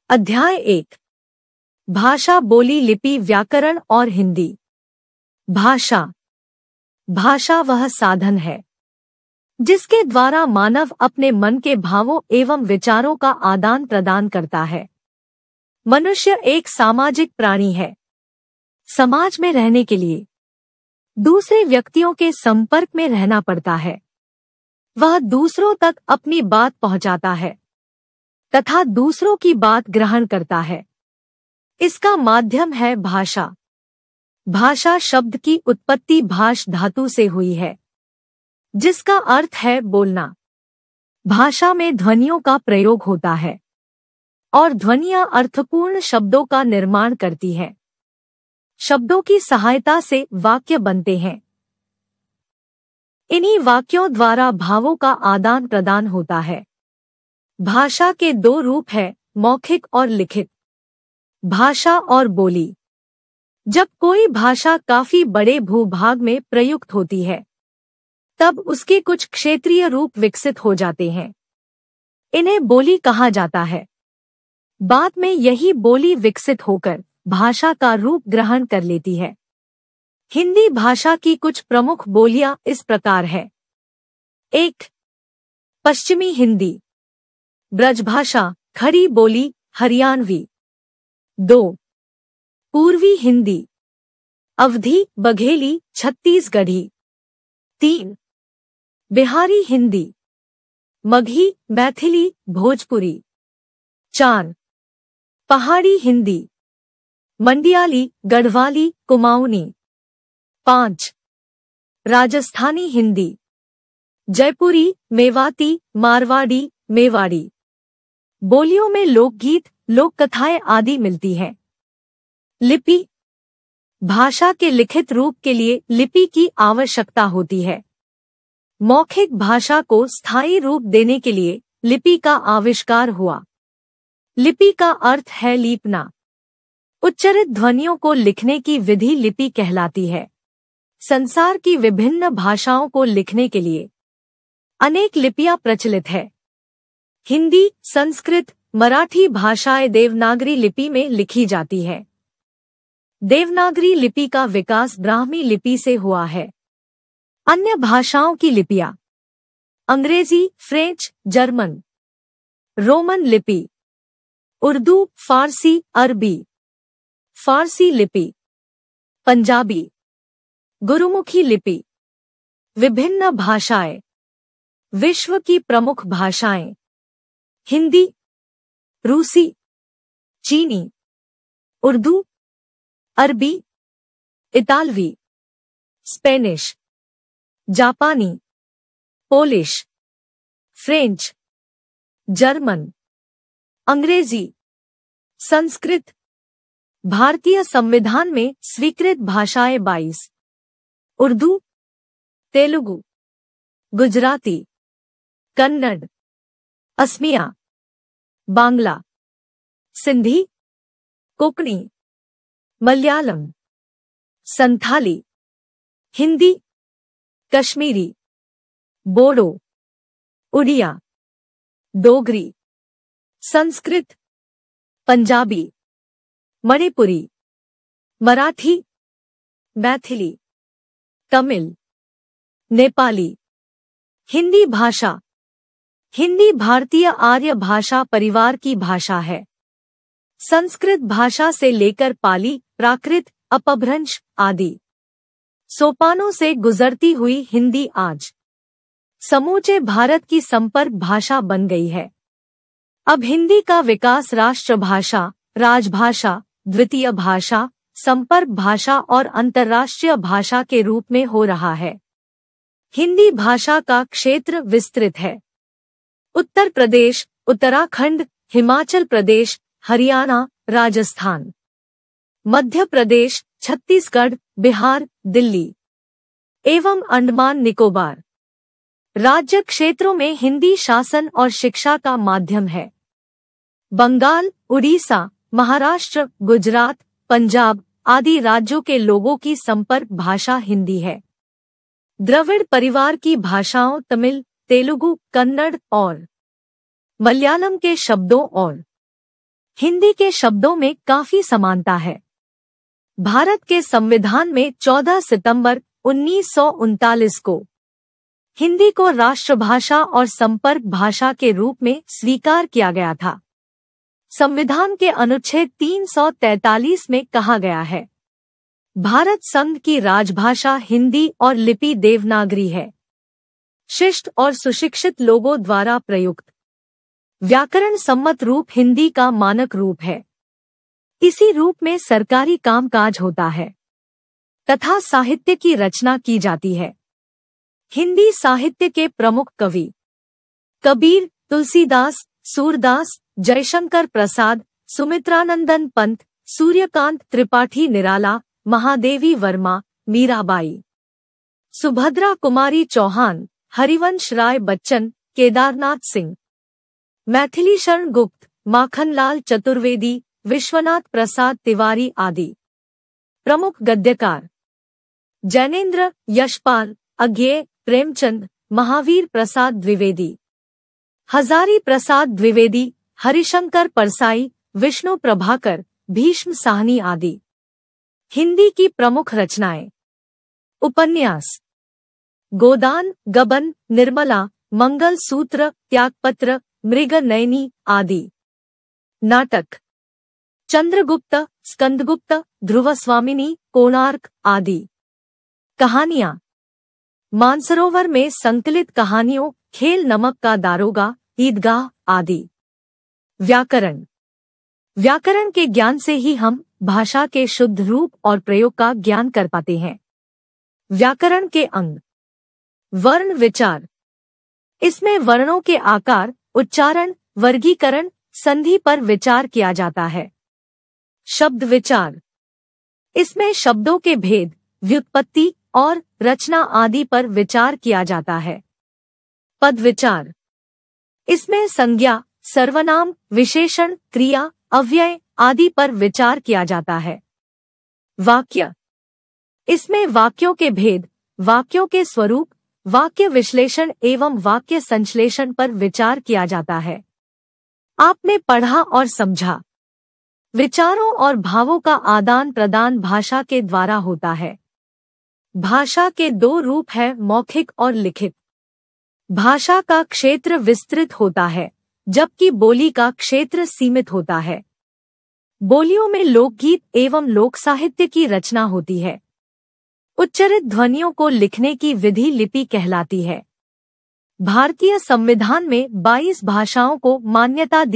अध्याय 1। भाषा, बोली, लिपि, व्याकरण और हिंदी। भाषा। भाषा वह साधन है जिसके द्वारा मानव अपने मन के भावों एवं विचारों का आदान प्रदान करता है। मनुष्य एक सामाजिक प्राणी है। समाज में रहने के लिए दूसरे व्यक्तियों के संपर्क में रहना पड़ता है। वह दूसरों तक अपनी बात पहुंचाता है तथा दूसरों की बात ग्रहण करता है। इसका माध्यम है भाषा। भाषा शब्द की उत्पत्ति भाष धातु से हुई है, जिसका अर्थ है बोलना। भाषा में ध्वनियों का प्रयोग होता है और ध्वनियां अर्थपूर्ण शब्दों का निर्माण करती हैं। शब्दों की सहायता से वाक्य बनते हैं। इन्हीं वाक्यों द्वारा भावों का आदान प्रदान होता है। भाषा के दो रूप हैं, मौखिक और लिखित। भाषा और बोली। जब कोई भाषा काफी बड़े भूभाग में प्रयुक्त होती है, तब उसके कुछ क्षेत्रीय रूप विकसित हो जाते हैं। इन्हें बोली कहा जाता है। बाद में यही बोली विकसित होकर भाषा का रूप ग्रहण कर लेती है। हिंदी भाषा की कुछ प्रमुख बोलियां इस प्रकार है। 1. पश्चिमी हिंदी, ब्रजभाषा, खड़ी बोली, हरियाणवी। 2. पूर्वी हिंदी, अवधी, बघेली, छत्तीसगढ़ी। 3. बिहारी हिंदी, मगही, मैथिली, भोजपुरी। 4. पहाड़ी हिंदी, मंडियाली, गढ़वाली, कुमाऊनी। 5. राजस्थानी हिंदी, जयपुरी, मेवाती, मारवाड़ी, मेवाड़ी। बोलियों में लोकगीत, लोक कथाएं आदि मिलती हैं। लिपि। भाषा के लिखित रूप के लिए लिपि की आवश्यकता होती है। मौखिक भाषा को स्थायी रूप देने के लिए लिपि का आविष्कार हुआ। लिपि का अर्थ है लीपना। उच्चरित ध्वनियों को लिखने की विधि लिपि कहलाती है। संसार की विभिन्न भाषाओं को लिखने के लिए अनेक लिपियां प्रचलित है। हिंदी, संस्कृत, मराठी भाषाएं देवनागरी लिपि में लिखी जाती है। देवनागरी लिपि का विकास ब्राह्मी लिपि से हुआ है। अन्य भाषाओं की लिपियां अंग्रेजी, फ्रेंच, जर्मन, रोमन लिपि, उर्दू, फारसी, अरबी, फारसी लिपि, पंजाबी, गुरुमुखी लिपि। विभिन्न भाषाएं। विश्व की प्रमुख भाषाएं हिंदी, रूसी, चीनी, उर्दू, अरबी, इतालवी, स्पेनिश, जापानी, पोलिश, फ्रेंच, जर्मन, अंग्रेजी, संस्कृत। भारतीय संविधान में स्वीकृत भाषाएं 22। उर्दू, तेलुगु, गुजराती, कन्नड़, असमिया, बांग्ला, सिंधी, कोंकणी, मलयालम, संथाली, हिंदी, कश्मीरी, बोडो, उड़िया, डोगरी, संस्कृत, पंजाबी, मणिपुरी, मराठी, मैथिली, तमिल, नेपाली। हिंदी भाषा। हिंदी भारतीय आर्य भाषा परिवार की भाषा है। संस्कृत भाषा से लेकर पाली, प्राकृत, अपभ्रंश आदि सोपानों से गुजरती हुई हिंदी आज समूचे भारत की संपर्क भाषा बन गई है। अब हिंदी का विकास राष्ट्रभाषा, राजभाषा, द्वितीय भाषा, संपर्क भाषा और अंतर्राष्ट्रीय भाषा के रूप में हो रहा है। हिंदी भाषा का क्षेत्र विस्तृत है। उत्तर प्रदेश, उत्तराखंड, हिमाचल प्रदेश, हरियाणा, राजस्थान, मध्य प्रदेश, छत्तीसगढ़, बिहार, दिल्ली एवं अंडमान निकोबार राज्य क्षेत्रों में हिंदी शासन और शिक्षा का माध्यम है। बंगाल, उड़ीसा, महाराष्ट्र, गुजरात, पंजाब आदि राज्यों के लोगों की संपर्क भाषा हिंदी है। द्रविड़ परिवार की भाषाओं तमिल, तेलुगु, कन्नड़ और मलयालम के शब्दों और हिंदी के शब्दों में काफी समानता है। भारत के संविधान में 14 सितंबर 1939 को हिंदी को राष्ट्रभाषा और संपर्क भाषा के रूप में स्वीकार किया गया था। संविधान के अनुच्छेद 343 में कहा गया है, भारत संघ की राजभाषा हिंदी और लिपि देवनागरी है। शिष्ट और सुशिक्षित लोगों द्वारा प्रयुक्त व्याकरण सम्मत रूप हिंदी का मानक रूप है। इसी रूप में सरकारी कामकाज होता है तथा साहित्य की रचना की जाती है। हिंदी साहित्य के प्रमुख कवि कबीर, तुलसीदास, सूरदास, जयशंकर प्रसाद, सुमित्रानंदन पंत, सूर्यकांत त्रिपाठी निराला, महादेवी वर्मा, मीराबाई, सुभद्रा कुमारी चौहान, हरिवंश राय बच्चन, केदारनाथ सिंह, मैथिली शरण गुप्त, माखनलाल चतुर्वेदी, विश्वनाथ प्रसाद तिवारी आदि। प्रमुख गद्यकार जैनेन्द्र, यशपाल, अज्ञेय, प्रेमचंद, महावीर प्रसाद द्विवेदी, हजारी प्रसाद द्विवेदी, हरिशंकर परसाई, विष्णु प्रभाकर, भीष्म साहनी आदि। हिंदी की प्रमुख रचनाएं उपन्यास गोदान, गबन, निर्मला, मंगल सूत्र, त्यागपत्र, मृग नयनी आदि। नाटक चंद्रगुप्त, स्कंदगुप्त, ध्रुवस्वामिनी, कोणार्क आदि। कहानियां मानसरोवर में संकलित कहानियों, खेल नमक का दारोगा, ईदगाह आदि। व्याकरण के ज्ञान से ही हम भाषा के शुद्ध रूप और प्रयोग का ज्ञान कर पाते हैं। व्याकरण के अंग वर्ण विचार, इसमें वर्णों के आकार, उच्चारण, वर्गीकरण, संधि पर विचार किया जाता है। शब्द विचार, इसमें शब्दों के भेद, व्युत्पत्ति और रचना आदि पर विचार किया जाता है। पद विचार, इसमें संज्ञा, सर्वनाम, विशेषण, क्रिया, अव्यय आदि पर विचार किया जाता है। वाक्य, इसमें वाक्यों के भेद, वाक्यों के स्वरूप, वाक्य विश्लेषण एवं वाक्य संश्लेषण पर विचार किया जाता है। आपने पढ़ा और समझा। विचारों और भावों का आदान प्रदान भाषा के द्वारा होता है। भाषा के दो रूप हैं, मौखिक और लिखित। भाषा का क्षेत्र विस्तृत होता है, जबकि बोली का क्षेत्र सीमित होता है। बोलियों में लोकगीत एवं लोक साहित्य की रचना होती है। उच्चरित ध्वनियों को लिखने की विधि लिपि कहलाती है। भारतीय संविधान में 22 भाषाओं को मान्यता दी